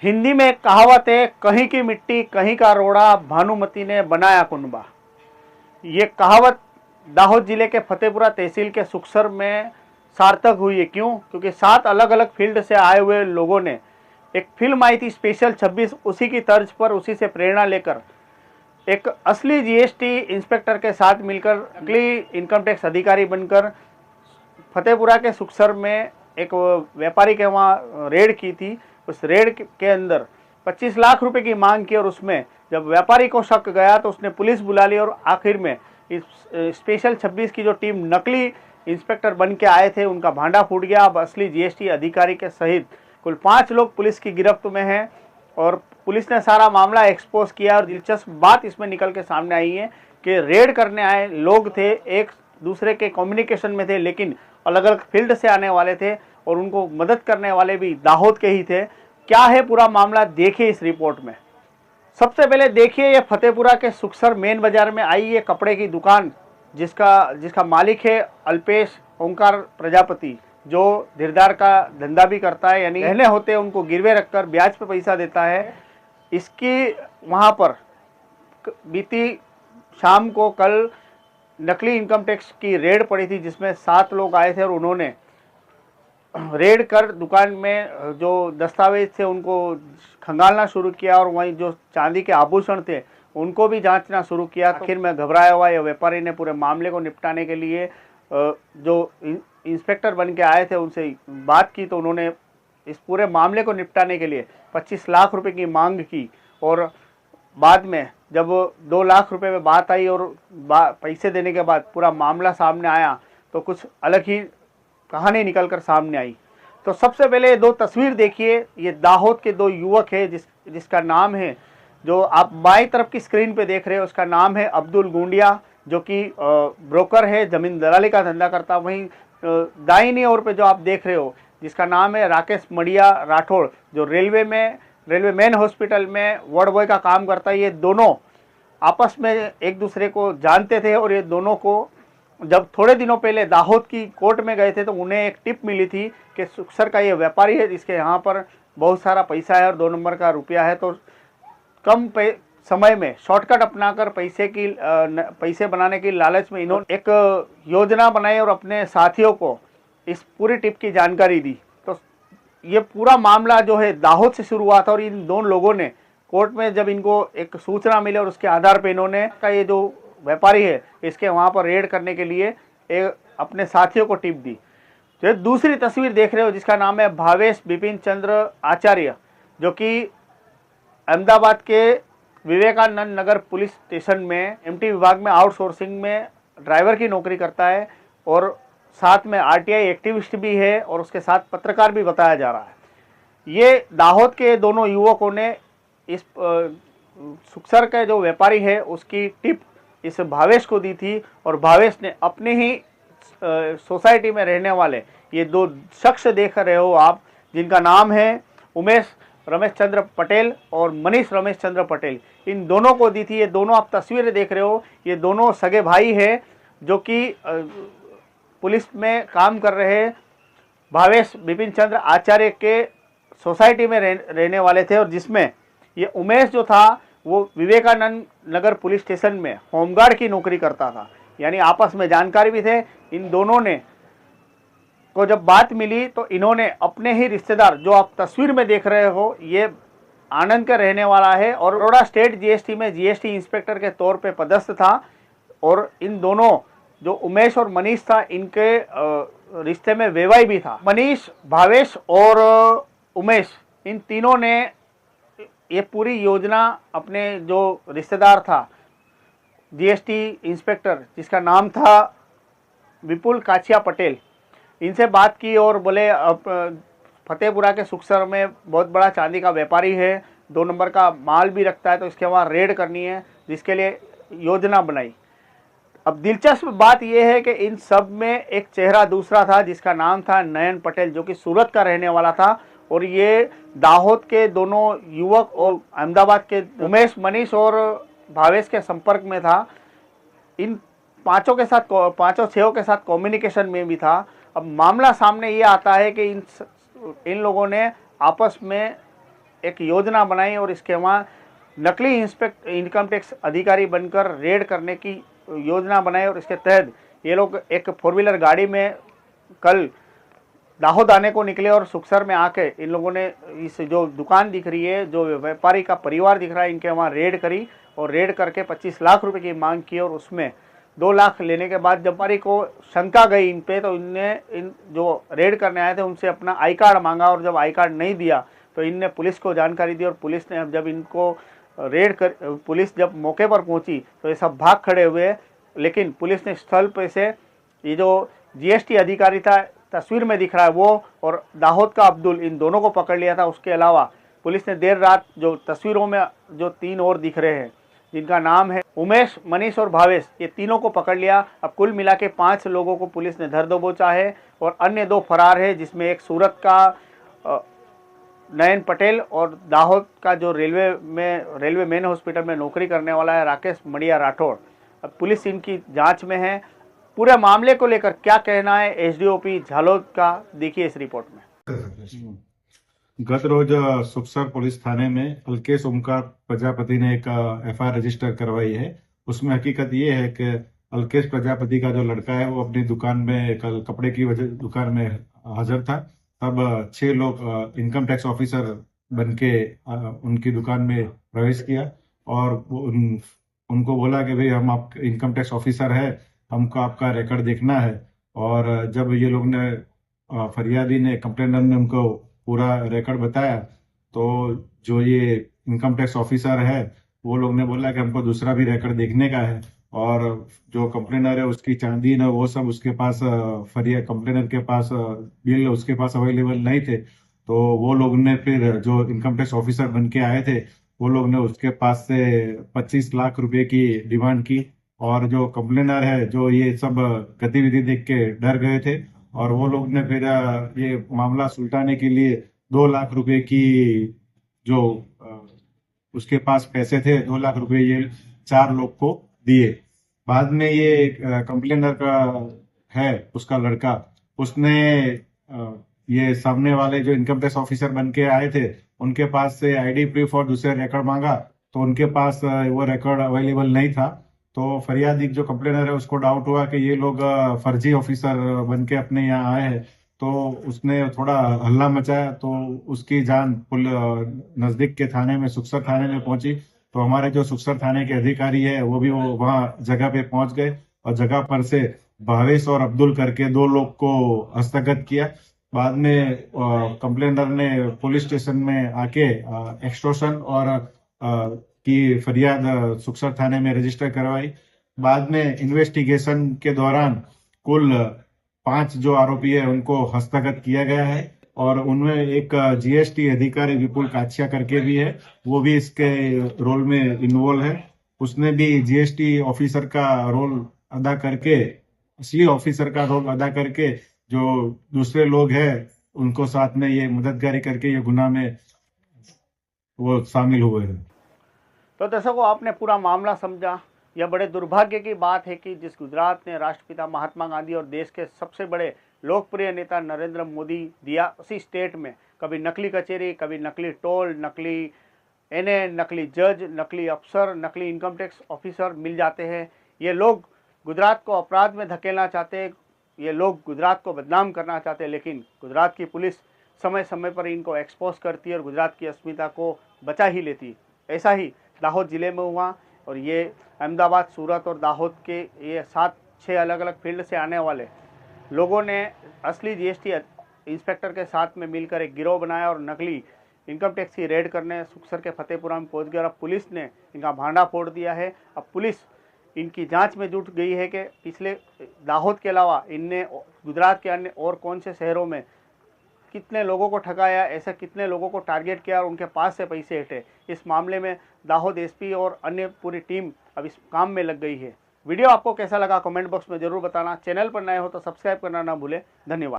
हिंदी में एक कहावत है, कहीं की मिट्टी कहीं का रोड़ा, भानुमति ने बनाया कुनबा। ये कहावत दाहोद जिले के फतेहपुरा तहसील के सुखसर में सार्थक हुई है। क्यों? क्योंकि 7 अलग अलग फील्ड से आए हुए लोगों ने एक फिल्म आई थी स्पेशल 26, उसी की तर्ज पर, उसी से प्रेरणा लेकर एक असली जीएसटी इंस्पेक्टर के साथ मिलकर नकली इनकम टैक्स अधिकारी बनकर फतेहपुरा के सुखसर में एक व्यापारी के वहाँ रेड की थी। उस रेड के अंदर 25 लाख रुपए की मांग की और उसमें जब व्यापारी को शक गया तो उसने पुलिस बुला ली और आखिर में इस स्पेशल 26 की जो टीम नकली इंस्पेक्टर बन के आए थे उनका भांडा फूट गया। अब असली जीएसटी अधिकारी के सहित कुल 5 लोग पुलिस की गिरफ्त में हैं और पुलिस ने सारा मामला एक्सपोज किया। और दिलचस्प बात इसमें निकल के सामने आई है कि रेड करने आए लोग थे, एक दूसरे के कम्युनिकेशन में थे, लेकिन अलग अलग फील्ड से आने वाले थे और उनको मदद करने वाले भी दाहोद के ही थे। क्या है पूरा मामला, देखिए इस रिपोर्ट में। सबसे पहले देखिए, ये फतेहपुरा के सुखसर मेन बाजार में आई ये कपड़े की दुकान, जिसका मालिक है अल्पेश ओंकार प्रजापति, जो धीरदार का धंधा भी करता है, यानी गहने होते हैं उनको गिरवे रखकर ब्याज पे पैसा देता है। इसकी वहाँ पर बीती शाम को कल नकली इनकम टैक्स की रेड पड़ी थी, जिसमें 7 लोग आए थे और उन्होंने रेड कर दुकान में जो दस्तावेज थे उनको खंगालना शुरू किया और वहीं जो चांदी के आभूषण थे उनको भी जांचना शुरू किया। आखिर में घबराया हुआ ये व्यापारी ने पूरे मामले को निपटाने के लिए जो इंस्पेक्टर बन के आए थे उनसे बात की, तो उन्होंने इस पूरे मामले को निपटाने के लिए 25 लाख रुपए की मांग की। और बाद में जब 2 लाख रुपए में बात आई और पैसे देने के बाद पूरा मामला सामने आया तो कुछ अलग ही कहानी निकल कर सामने आई। तो सबसे पहले 2 तस्वीर देखिए। ये दाहोद के 2 युवक है जिसका नाम है, जो आप बाईं तरफ की स्क्रीन पे देख रहे हो, उसका नाम है अब्दुल गुंडिया, जो कि ब्रोकर है, जमीन दलाली का धंधा करता। वहीं दाहिनी ओर पे जो आप देख रहे हो जिसका नाम है राकेश मड़िया राठौड़, जो रेलवे मेन हॉस्पिटल में वार्ड बॉय का काम करता है। ये दोनों आपस में एक दूसरे को जानते थे और ये दोनों को जब थोड़े दिनों पहले दाहोद की कोर्ट में गए थे तो उन्हें एक टिप मिली थी कि सुखसर का ये व्यापारी है जिसके यहाँ पर बहुत सारा पैसा है और 2 नंबर का रुपया है, तो कम समय में शॉर्टकट अपनाकर पैसे बनाने की लालच में इन्होंने एक योजना बनाई और अपने साथियों को इस पूरी टिप की जानकारी दी। तो ये पूरा मामला जो है दाहोद से शुरू हुआ था और इन 2 लोगों ने कोर्ट में जब इनको एक सूचना मिली और उसके आधार पर इन्होंने ये जो व्यापारी है इसके वहाँ पर रेड करने के लिए अपने साथियों को टिप दी। जो दूसरी तस्वीर देख रहे हो जिसका नाम है भावेश बिपिन चंद्र आचार्य, जो कि अहमदाबाद के विवेकानंद नगर पुलिस स्टेशन में एमटी विभाग में आउटसोर्सिंग में ड्राइवर की नौकरी करता है और साथ में आरटीआई एक्टिविस्ट भी है और उसके साथ पत्रकार भी बताया जा रहा है। ये दाहोद के दोनों युवकों ने इस सुखसर का जो व्यापारी है उसकी टिप इस भावेश को दी थी और भावेश ने अपने ही सोसाइटी में रहने वाले ये 2 शख्स देख रहे हो आप, जिनका नाम है उमेश रमेश चंद्र पटेल और मनीष रमेश चंद्र पटेल, इन दोनों को दी थी। ये दोनों आप तस्वीरें देख रहे हो, ये दोनों सगे भाई हैं जो कि पुलिस में काम कर रहे हैं। भावेश बिपिन चंद्र आचार्य के सोसाइटी में रहने वाले थे और जिसमें ये उमेश जो था वो विवेकानंद नगर पुलिस स्टेशन में होमगार्ड की नौकरी करता था, यानी आपस में जानकारी भी थे। इन दोनों ने को जब बात मिली तो इन्होंने अपने ही रिश्तेदार, जो आप तस्वीर में देख रहे हो, ये आनंद का रहने वाला है और बड़ौदा स्टेट जीएसटी में जीएसटी इंस्पेक्टर के तौर पे पदस्थ था। और इन दोनों जो उमेश और मनीष था इनके रिश्ते में वेवाई भी था। मनीष, भावेश और उमेश, इन तीनों ने ये पूरी योजना अपने जो रिश्तेदार था जीएसटी इंस्पेक्टर जिसका नाम था विपुल काचिया पटेल, इनसे बात की और बोले फतेहपुरा के सुखसर में बहुत बड़ा चांदी का व्यापारी है, 2 नंबर का माल भी रखता है, तो इसके वहाँ रेड करनी है, जिसके लिए योजना बनाई। अब दिलचस्प बात यह है कि इन सब में एक चेहरा दूसरा था जिसका नाम था नयन पटेल, जो कि सूरत का रहने वाला था और ये दाहोद के दोनों युवक और अहमदाबाद के उमेश, मनीष और भावेश के संपर्क में था। इन 5 के साथ 5-6 के साथ कम्युनिकेशन में भी था। अब मामला सामने ये आता है कि इन लोगों ने आपस में एक योजना बनाई और इसके वहाँ नकली इनकम टैक्स अधिकारी बनकर रेड करने की योजना बनाई और इसके तहत ये लोग एक 4 व्हीलर गाड़ी में कल दाहोद आने को निकले और सुखसर में आके इन लोगों ने इस जो दुकान दिख रही है, जो व्यापारी का परिवार दिख रहा है, इनके वहाँ रेड करी और रेड करके 25 लाख रुपए की मांग की और उसमें 2 लाख लेने के बाद व्यापारी को शंका गई इन पे, तो इनने इन जो रेड करने आए थे उनसे अपना आई कार्ड मांगा और जब आई कार्ड नहीं दिया तो इनने पुलिस को जानकारी दी और पुलिस ने जब इनको पुलिस जब मौके पर पहुंची तो ये सब भाग खड़े हुए, लेकिन पुलिस ने स्थल पे से ये जो जीएसटी अधिकारी था तस्वीर में दिख रहा है वो और दाहोद का अब्दुल, इन दोनों को पकड़ लिया था। उसके अलावा पुलिस ने देर रात जो तस्वीरों में जो 3 और दिख रहे हैं जिनका नाम है उमेश, मनीष और भावेश, ये तीनों को पकड़ लिया। अब कुल मिला के 5 लोगों को पुलिस ने धर दबोचा है और अन्य 2 फरार है, जिसमें एक सूरत का नयन पटेल और दाहोद का जो रेलवे मेन हॉस्पिटल में नौकरी करने वाला है राकेश मड़िया राठौड़। अब पुलिस इनकी जांच में है। पूरे मामले को लेकर क्या कहना है एसडीओपी झालोद का, देखिए इस रिपोर्ट में। गत रोज सुखसर पुलिस थाने में अल्केश ओमकार प्रजापति ने एक एफआईआर रजिस्टर करवाई है। उसमें हकीकत ये है कि अल्केश प्रजापति का जो लड़का है वो अपनी दुकान में कल कपड़े की दुकान में हाजिर था। तब 6 लोग इनकम टैक्स ऑफिसर बनके उनकी दुकान में प्रवेश किया और उनको बोला कि भाई हम आप इनकम टैक्स ऑफिसर है, हमको आपका रिकॉर्ड देखना है। और जब ये लोग ने फरियादी ने कंप्लेनर ने उनको पूरा रिकॉर्ड बताया तो जो ये इनकम टैक्स ऑफिसर है वो लोग ने बोला कि हमको दूसरा भी रिकॉर्ड देखने का है। और जो कंप्लेनर है उसकी चांदी न वो सब उसके पास कंप्लेनर के पास बिल उसके पास अवेलेबल नहीं थे। तो वो लोग ने फिर जो इनकम टैक्स ऑफिसर बन के आए थे वो लोग ने उसके पास से 25 लाख रुपए की डिमांड की। और जो कंप्लेनर है जो ये सब गतिविधि देख के डर गए थे और वो लोग ने फिर ये मामला सुलझाने के लिए 2 लाख रुपए की जो उसके पास पैसे थे 2 लाख रुपए ये 4 लोग को दिए। बाद में ये कंप्लेनर का है उसका लड़का, उसने ये सामने वाले जो इनकम टैक्स ऑफिसर बन के आए थे उनके पास से आईडी प्रूफ और दूसरे रिकॉर्ड मांगा तो उनके पास वो रिकॉर्ड अवेलेबल नहीं था। तो फरियादी जो कंप्लेनर है उसको डाउट हुआ कि ये लोग फर्जी ऑफिसर बन के अपने यहाँ आए हैं, तो उसने थोड़ा हल्ला मचाया। तो उसकी जान नजदीक के थाने में सुखसर थाने में पहुंची। तो हमारे जो सुखसर थाने के अधिकारी है वो भी वहां जगह पे पहुंच गए और जगह पर से भावेश और अब्दुल करके 2 लोग को हस्तगत किया। बाद में कंप्लेनर ने पुलिस स्टेशन में आके एक्सटॉर्शन और की फरियाद सुखसर थाने में रजिस्टर करवाई। बाद में इन्वेस्टिगेशन के दौरान कुल 5 जो आरोपी है उनको हस्तगत किया गया है और उनमें एक जीएसटी अधिकारी विपुल काछिया करके भी है, वो भी इसके रोल में इन्वॉल्व है। उसने भी जीएसटी ऑफिसर का रोल अदा करके, असली ऑफिसर का रोल अदा करके जो दूसरे लोग हैं उनको साथ में ये मददगारी करके ये गुनाह में वो शामिल हुए हैं। तो दर्शकों, आपने पूरा मामला समझा। यह बड़े दुर्भाग्य की बात है कि जिस गुजरात ने राष्ट्रपिता महात्मा गांधी और देश के सबसे बड़े लोकप्रिय नेता नरेंद्र मोदी दिया, उसी स्टेट में कभी नकली कचहरी, कभी नकली टोल, नकली एनए, नकली जज, नकली अफसर, नकली इनकम टैक्स ऑफिसर मिल जाते हैं। ये लोग गुजरात को अपराध में धकेलना चाहते हैं, ये लोग गुजरात को बदनाम करना चाहते हैं, लेकिन गुजरात की पुलिस समय समय पर इनको एक्सपोज करती है और गुजरात की अस्मिता को बचा ही लेती। ऐसा ही दाहोद ज़िले में हुआ और ये अहमदाबाद, सूरत और दाहोद के ये 7-6 अलग अलग फील्ड से आने वाले लोगों ने असली जीएसटी इंस्पेक्टर के साथ में मिलकर एक गिरोह बनाया और नकली इनकम टैक्स की रेड करने सुखसर के फतेहपुरा में पहुंच गए और अब पुलिस ने इनका भांडा फोड़ दिया है। अब पुलिस इनकी जांच में जुट गई है कि पिछले दाहोद के अलावा इनने गुजरात के अन्य और कौन से शहरों में कितने लोगों को ठगाया, ऐसे कितने लोगों को टारगेट किया और उनके पास से पैसे हटे। इस मामले में दाहोद एसपी और अन्य पूरी टीम अब इस काम में लग गई है। वीडियो आपको कैसा लगा कमेंट बॉक्स में ज़रूर बताना। चैनल पर नए हो तो सब्सक्राइब करना ना भूलें। धन्यवाद।